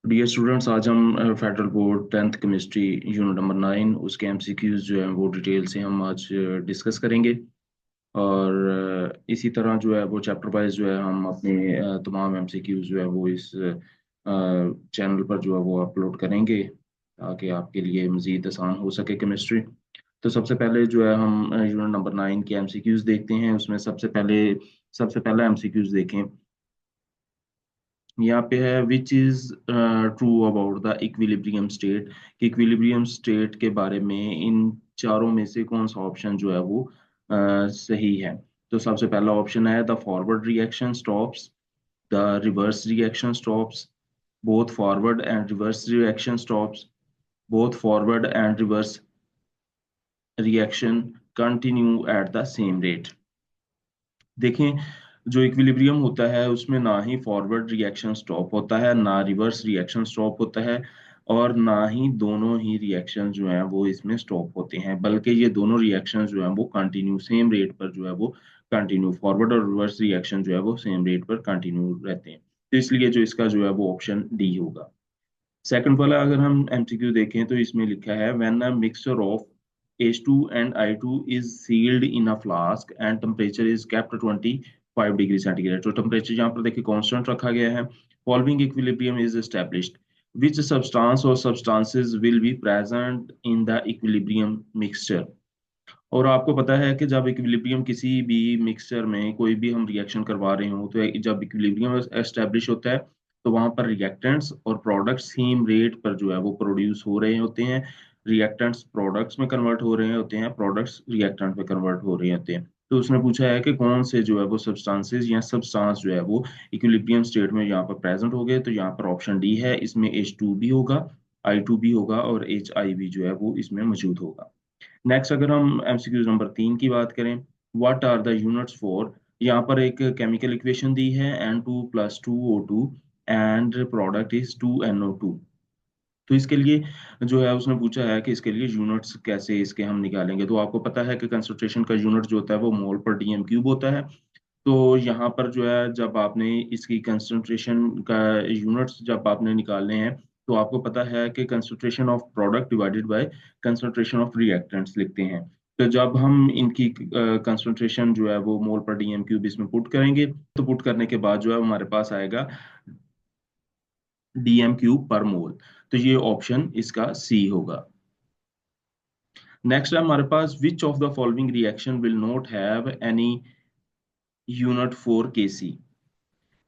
Dear students, आज हम federal board 10th chemistry unit number 9 उसके एमसीक्यूज जो है वो डिटेल से हम आज डिस्कस करेंगे। और इसी तरह जो है वो चैप्टर वाइज जो है हम अपने तमाम एमसीक्यूज जो है वो इस चैनल पर जो है वो अपलोड करेंगे ताकि आपके लिए मज़ीद आसान हो सके केमिस्ट्री। तो सबसे पहले जो है हम यूनिट नंबर 9 के एमसीक्यूज देखते हैं। उसमें सबसे पहला एमसीक्यूज देखें। यहाँ पे है which is true about the equilibrium state. कि इक्विलिब्रियम स्टेट के बारे में इन चारों में से कौन सा ऑप्शन जो है वो सही है। तो सबसे पहला ऑप्शन है the forward reaction stops, the reverse reaction stops, both forward and reverse reaction stops, both forward and reverse reaction continue at the same rate. देखें, जो इक्विलिब्रियम होता है उसमें ना ही फॉरवर्ड रिएक्शन स्टॉप होता है, ना रिवर्स रिएक्शन स्टॉप होता है, और ना ही दोनों ही रिएक्शन जो हैं वो इसमें स्टॉप होते हैं, बल्कि ये दोनों रिएक्शन जो हैं वो कंटिन्यू सेम रेट पर जो है वो कंटिन्यू, फॉरवर्ड और रिवर्स रिएक्शन जो है वो सेम रेट पर कंटिन्यू रहते हैं। तो इसलिए जो इसका जो है वो ऑप्शन डी होगा। सेकंड वाला अगर हम एमसीक्यू देखें तो इसमें लिखा है when a mixture of H2 and I2 is sealed in a flask and temperature is kept 25 degree centigrade. तो टेम्परेचर यहाँ पर देखिए कांस्टेंट रखा गया है। Following equilibrium is established, which substance और substances will be present in the equilibrium mixture. और आपको पता है कि जब इक्विलिब्रियम किसी भी मिक्सचर में कोई भी हम रिएक्शन करवा रहे हो, तो जब इक्विलिब्रियम एस्टेब्लिश होता है तो वहां पर रिएक्टेंट्स और प्रोडक्ट्स सेम रेट पर जो है वो प्रोड्यूस हो रहे होते हैं। रिएक्टेंट्स प्रोडक्ट्स में कन्वर्ट हो रहे होते हैं, प्रोडक्ट्स रिएक्टेंट में कन्वर्ट हो रहे होते हैं। तो उसने पूछा है कि कौन से जो है वो सब्सटेंसेस या सब्सटेंस जो है वो इक्विलिब्रियम स्टेट में यहाँ पर प्रेजेंट हो गए। तो यहाँ पर ऑप्शन डी है, इसमें H2 भी होगा, I2 भी होगा और HI भी जो है वो इसमें मौजूद होगा। नेक्स्ट अगर हम एमसीक्यू नंबर 3 की बात करें, what are the units for. यहाँ पर एक केमिकल इक्वेशन दी है N2 + 2O2 and product is 2NO2। तो इसके लिए जो है उसने पूछा है कि इसके लिए यूनिट्स कैसे इसके हम निकालेंगे। तो आपको पता है कि कंसंट्रेशन का यूनिट जो होता है वो मोल पर डीएम क्यूब होता है। तो यहाँ पर जो है जब आपने इसकी कंसंट्रेशन का यूनिट्स जब आपने निकालने हैं, तो आपको पता है कि concentration of product divided by concentration of reactants लिखते हैं। तो जब हम इनकी कंसंट्रेशन जो है वो मोल पर डीएम क्यूब इसमें पुट करेंगे, तो पुट करने के बाद जो है हमारे पास आएगा डीएम क्यूब पर मोल। तो ये ऑप्शन इसका सी होगा। नेक्स्ट है हमारे पास which of the following reaction will not have any unit for KC.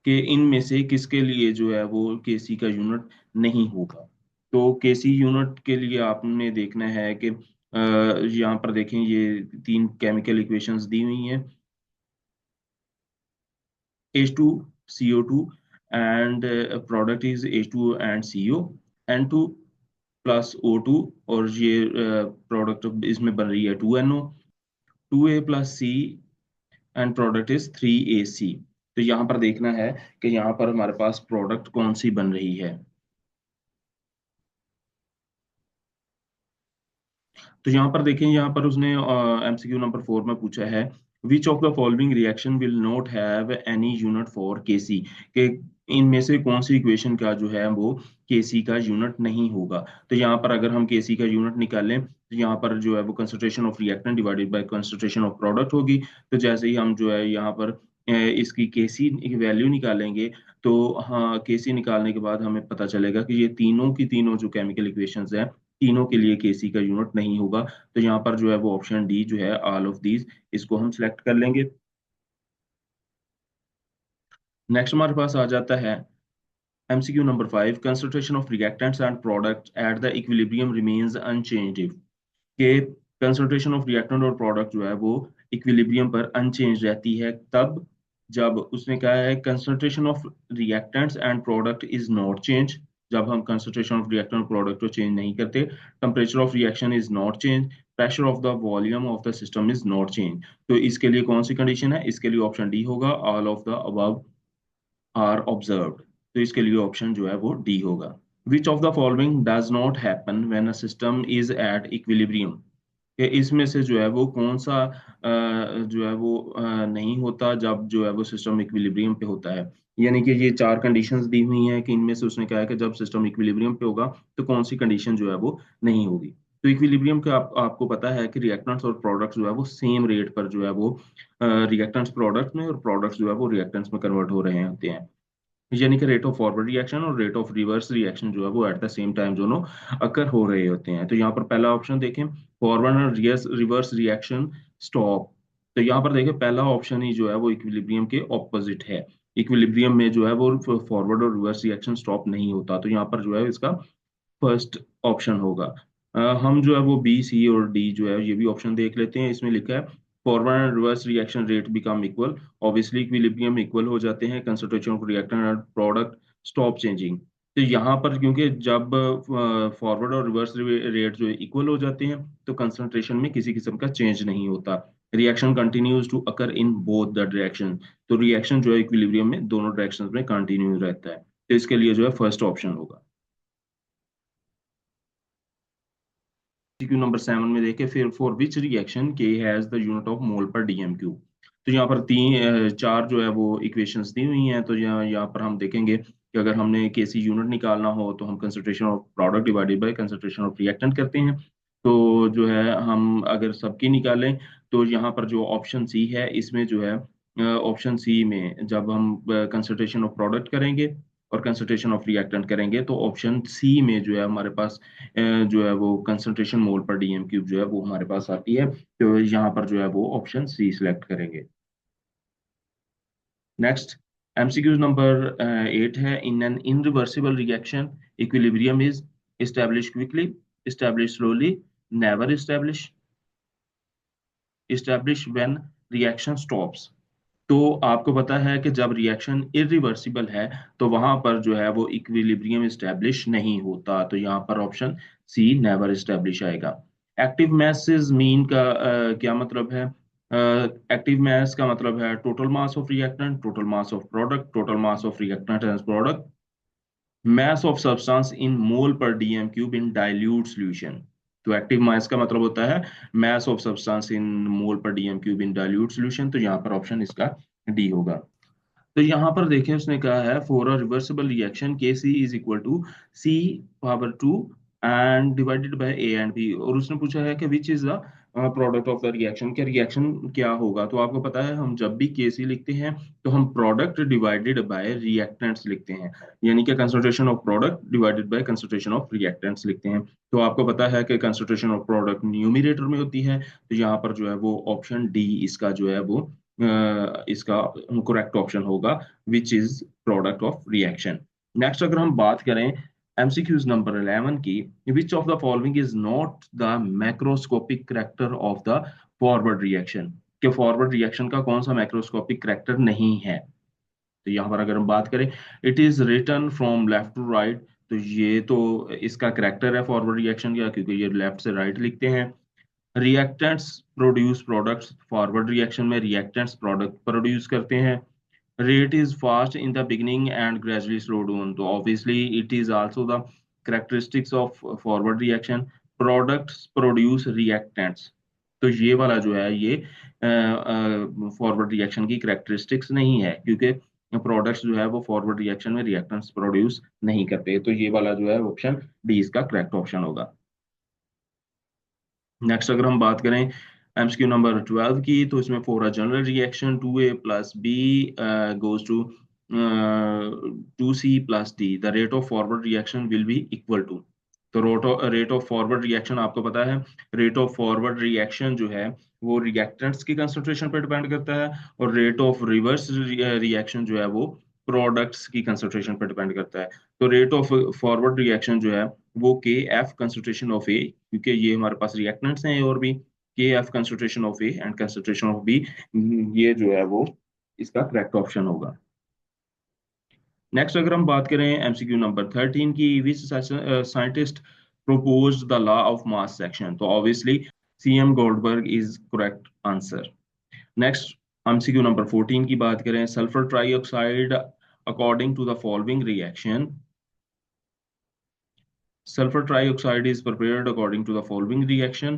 कि इनमें से किसके लिए जो है वो केसी का यूनिट नहीं होगा। तो केसी यूनिट के लिए आपने देखना है कि यहाँ पर देखें, ये तीन केमिकल इक्वेशंस दी हुई हैं। H2CO2 and product is H2O and CO, N2 + O2, और ये प्रोडक्ट इसमें बन रही है 2NO, 2A + C and product is 3AC। तो यहाँ पर देखना है कि यहाँ पर हमारे पास प्रोडक्ट कौन सी बन रही है। तो यहाँ पर देखें, यहाँ पर उसने एमसीक्यू नंबर 4 में पूछा है which of the following reaction will not have any unit for KC. के इनमें से कौन सी इक्वेशन का जो है वो केसी का यूनिट नहीं होगा। तो यहाँ पर अगर हम केसी का यूनिट निकालें तो यहाँ पर जो है वो concentration of reactant divided by concentration of product होगी। तो जैसे ही हम जो है यहाँ पर इसकी केसी की वैल्यू निकालेंगे, तो हाँ, केसी निकालने के बाद हमें पता चलेगा कि ये तीनों की तीनों जो केमिकल इक्वेशंस हैं, तीनों के लिए केसी का यूनिट नहीं होगा। तो यहाँ पर जो है वो ऑप्शन डी जो है ऑल ऑफ दीज, इसको हम सिलेक्ट कर लेंगे। नेक्स्ट हमारे पास आ जाता है MCQ number 5, concentration of reactants and product at the equilibrium remains unchanged if. के कंसंट्रेशन ऑफ रिएक्टेंट और प्रोडक्ट जो है वो इक्विलिब्रियम पर अनचेंज रहती है तब जब उसने कहा है concentration of reactants and product is not change. जब हम कंसंट्रेशन ऑफ रिएक्टेंट और प्रोडक्ट को चेंज नहीं करते, temperature of reaction is not change, pressure of the volume of the system is not change. तो इसके लिए कौन सी कंडीशन है, इसके लिए ऑप्शन डी होगा, all of the above are observed. तो इसके लिए ऑप्शन जो है वो डी होगा। Which of the following does not happen when a system is at equilibrium. कि इसमें से जो है वो कौन सा जो है वो नहीं होता जब जो है वो सिस्टम इक्विलिब्रियम पे होता है। यानी कि ये चार कंडीशंस दी हुई हैं कि इनमें से उसने कहा है कि जब सिस्टम इक्विलिब्रियम पे होगा तो कौन सी कंडीशन जो है वो नहीं होगी। तो इक्विलिब्रियम का आपको पता है कि रिएक्टेंट्स और प्रोडक्ट्स जो है वो सेम रेट पर जो है वो रिएक्टेंट्स प्रोडक्ट में और प्रोडक्ट्स जो है वो रिएक्टेंट्स में कन्वर्ट हो रहे होते हैं। यानी कि रेट ऑफ फॉरवर्ड रिएक्शन और रेट ऑफ रिवर्स रिएक्शन जो है वो एट द सेम टाइम दोनों अकर हो रहे होते हैं। तो यहाँ पर पहला ऑप्शन देखें, फॉरवर्ड और रिवर्स रिएक्शन स्टॉप। तो यहाँ पर देखें पहला ऑप्शन ही जो है वो इक्विलिब्रियम के ऑपोजिट है। इक्विलिब्रियम में जो है वो फॉरवर्ड और रिवर्स रिएक्शन स्टॉप नहीं होता, तो यहाँ पर जो है इसका फर्स्ट ऑप्शन होगा। हम जो है वो बी सी और डी जो है ये भी ऑप्शन देख लेते हैं। इसमें लिखा है forward and reverse reaction rate become equal, obviously equilibrium equal हो जाते हैं, concentration of reactant and product stop changing. तो यहाँ पर क्योंकि जब फॉरवर्ड और रिवर्स रेट जो इक्वल हो जाते हैं तो कंसंट्रेशन में किसी किस्म का चेंज नहीं होता, reaction continues to occur in both the direction. तो रिएक्शन जो है इक्विलिब्रियम में दोनों डायरेक्शन में कंटिन्यू रहता है। तो इसके लिए जो है फर्स्ट ऑप्शन होगा। क्यू नंबर 7 में देखे, फिर फॉर विच रिएक्शन के has the unit of mole पर डीएमक्यू। तो यहाँ पर चार जो है वो इक्वेशंस दी हुई हैं। तो यहाँ पर हम देखेंगे कि अगर हमने केसी यूनिट निकालना हो तो हम concentration of product divided by concentration of reactant करते हैं। तो जो है हम अगर सबकी निकालें तो यहाँ पर जो ऑप्शन सी है इसमें जो है ऑप्शन सी में जब हम कंसंट्रेशन ऑफ प्रोडक्ट करेंगे और कंसंट्रेशन ऑफ रिएक्टेंट करेंगे तो ऑप्शन सी में जो है हमारे पास जो है वो कंसंट्रेशन मोल पर डीएम क्यूब जो है वो हमारे पास आती है। तो यहाँ पर जो है वो ऑप्शन सी सिलेक्ट करेंगे। नेक्स्ट एमसीक्यू नंबर 8 है, in an irreversible reaction equilibrium is establish quickly, establish slowly, never establish when reaction stops. तो आपको पता है कि जब रिएक्शन इरिवर्सिबल है तो वहां पर जो है वो इक्विलिब्रियम एस्टैब्लिश नहीं होता। तो यहाँ पर ऑप्शन सी नेवर एस्टैब्लिश आएगा। एक्टिव मास इज मीन का क्या मतलब है? एक्टिव मास का मतलब है total mass of reactant, total mass of product, total mass of reactant and product, mass of substance in mole per dm cube in dilute solution। तो active mass का मतलब होता है mass of substance in mole per dm cube in dilute solution। तो यहाँ पर option इसका D होगा। तो यहाँ पर देखें उसने कहा है for a reversible reaction K C is equal to C power two and divided by A and B, और उसने पूछा है कि which is the product of the reaction, क्या रिएक्शन क्या होगा। तो आपको पता है हम जब भी के सी लिखते हैं तो हम प्रोडक्ट डिवाइडेड बाय रिएक्टेंट्स लिखते हैं, यानी कि concentration of product divided by concentration of reactants लिखते हैं। तो आपको पता है कि कंसंट्रेशन ऑफ प्रोडक्ट न्यूमरेटर में होती है, तो यहाँ पर जो है वो ऑप्शन डी इसका जो है वो इसका करेक्ट ऑप्शन होगा, which is product of reaction. Next अगर हम बात करें एमसीक्यूज नंबर 11 की, विच of the following is not the macroscopic character of the forward reaction, के फॉरवर्ड रिएक्शन का कौन सा मैक्रोस्कोपिक करेक्टर नहीं है। तो यहाँ पर अगर हम बात करें it is return from left to right, तो ये तो इसका करेक्टर है फॉरवर्ड रिएक्शन का, क्योंकि ये लेफ्ट से राइट लिखते हैं। Reactants produce products, forward reaction में रिएक्टेंट्स प्रोडक्ट प्रोड्यूस करते हैं। Rate is fast in the beginning and gradually slow down, तो obviously it is also the characteristics of forward reaction. Products produce reactants, तो ये वाला जो है ये फॉरवर्ड रिएक्शन की कैरेक्टरिस्टिक्स नहीं है, क्योंकि प्रोडक्ट्स जो है वो फॉरवर्ड रिएक्शन में रिएक्टेंट्स प्रोड्यूस नहीं करते। तो ये वाला जो है ऑप्शन डी इसका करेक्ट ऑप्शन होगा। नेक्स्ट अगर हम बात करें एमसीक्यू नंबर 12 की, तो इसमें for a general reaction 2a plus B goes to 2c plus D, the rate of forward reaction will be equal to. तो रेट ऑफ फॉरवर्ड रिएक्शन आपको पता है, रेट ऑफ फॉरवर्ड रिएक्शन जो है वो रिएक्टेंट्स की कंसंट्रेशन पर depend करता है, और रेट ऑफ रिवर्स रिएक्शन जो है वो प्रोडक्ट्स की कंसंट्रेशन पर डिपेंड करता है। तो रेट ऑफ फॉरवर्ड रिएक्शन जो है वो के एफ कंसंट्रेशन ऑफ ए, क्योंकि ये हमारे पास रिएक्टेंट्स हैं और भी, K F concentration of A and concentration of B, ये जो है वो इसका करेक्ट ऑप्शन होगा। नेक्स्ट अगर हम बात करें एमसीक्यू नंबर 13 की, which scientist proposed the law of mass section, तो obviously CM Goldberg is correct answer. Next MCQ number 14 की बात करें, sulphur trioxide according to the following reaction, sulfur trioxide is prepared according to the following reaction,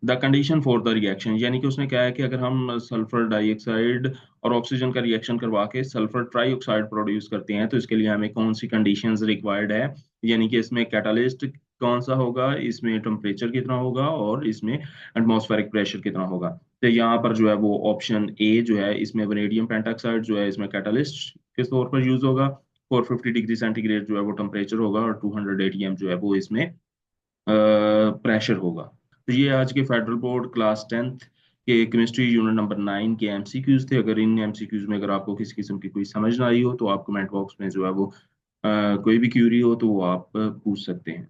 the condition for the reaction, यानी कि उसने क्या है कि अगर हम सल्फर डाइऑक्साइड और ऑक्सीजन का रिएक्शन करवा के सल्फर ट्राईऑक्साइड प्रोड्यूस करते हैं तो इसके लिए हमें कौन सी कंडीशंस रिक्वायर्ड है, यानी कि इसमें कैटालिस्ट कौन सा होगा, इसमें टेम्परेचर कितना होगा और इसमें एटमॉस्फेरिक प्रेशर कितना होगा। तो यहाँ पर जो है वो ऑप्शन ए जो है इसमें वनेडियम पेंटॉक्साइड जो है इसमें कैटालिस्ट के तौर पर यूज होगा। 450 डिग्री सेंटीग्रेड जो है वो टेम्परेचर होगा और 200 एटीएम जो है वो इसमें प्रेशर होगा। तो ये आज के फेडरल बोर्ड क्लास 10th के केमिस्ट्री यूनिट नंबर 9 के एमसीक्यूज थे। अगर इन एमसीक्यूज में अगर आपको किसी किस्म की कोई समझ ना आई हो तो आप कमेंट बॉक्स में जो है वो कोई भी क्यूरी हो तो वो आप पूछ सकते हैं।